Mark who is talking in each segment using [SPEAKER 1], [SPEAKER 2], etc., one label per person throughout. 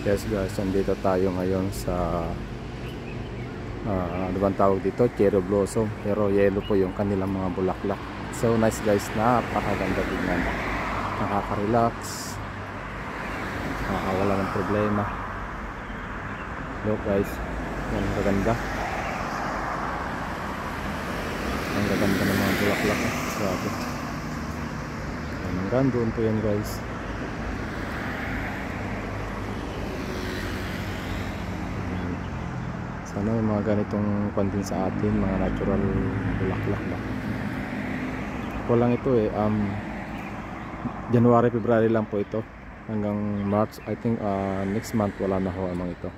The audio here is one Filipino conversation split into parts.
[SPEAKER 1] Yes guys, nandito tayo ngayon sa ano bang tawag dito, cherry blossom, pero yellow po yung kanilang mga bulaklak. So nice guys, napakaganda tingnan, nakaka-relax, nakakawala ng problema. Look guys, yan, gaganda, ang gaganda ng mga bulaklak, grabe. Hanggang doon po yan guys. Sana may mga ganitong kontin sa atin, mga natural bulaklak ba. Ako lang ito January, February lang po ito, hanggang March. I think next month wala na ho amang ito.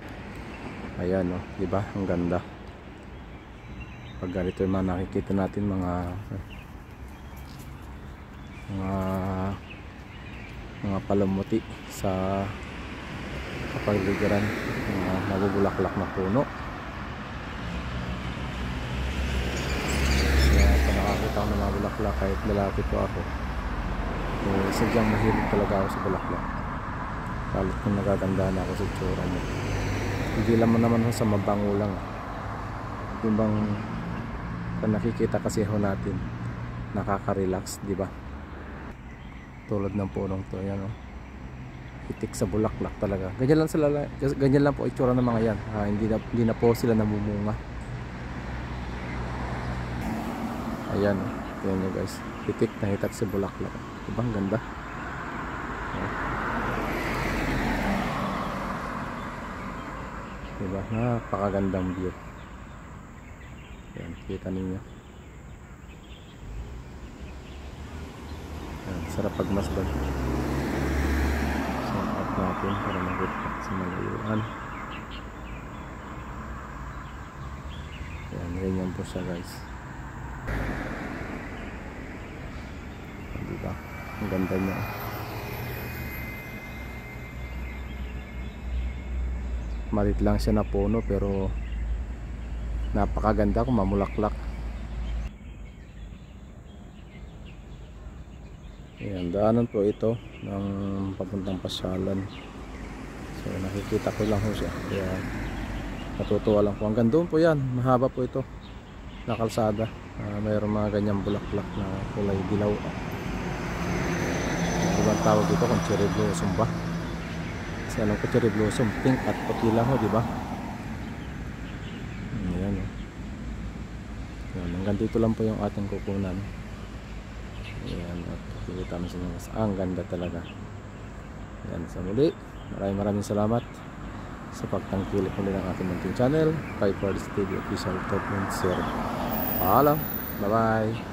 [SPEAKER 1] Ayan o, diba? Ang ganda. Pag ganito yung mga nakikita natin, mga palamuti sa kapaligiran, mga nabubulaklak na puno. Nakakita ko ng mga bulaklak kahit lalaki po ako. Sadyang mahilig talaga ako sa bulaklak. Kalit kung nagagandaan ako sa tsura mo. Hindi naman ako sa mabango lang. Yung bang nakikita kasi ho natin, nakaka-relax, di ba? Tulad ng punong to, yan o. Itik sa bulaklak talaga. Ganyan lang po itsura ng mga yan. Hindi na po sila namumunga. Ayan, tingnan nyo guys, hitik na hitak sa bulaklak. Diba ang ganda? Diba, napakagandang view. Ayan, kita ninyo. Ayan, sarap pagmasdan. So up natin para makita sa malayuan. Ayan, ganyan po siya guys. Diba? Ang ganda niya. Malit lang siya na puno pero napakaganda kung mamulaklak. Ayan, daanan po ito ng papuntang pasyalan. So nakikita ko lang po siya. Kaya natutuwa lang po. Hanggang doon po yan. Mahaba po ito na kalsada. Mayroong mga ganyang bulaklak na kulay dilaw. Ibang tawag dito kung cherry blossom ba? Kasi alam ko cherry blossom pink at puti lang ho, diba? Ayan o. Ayan, hanggang dito lang po yung ating kukunan. Ayan, at pakikita mo sa mga ang ganda talaga. Ayan, sa muli, maraming salamat sa pagtangkilik muli ng ating munting channel, Kay Fords TV Official Top Sir. Paalam, bye bye.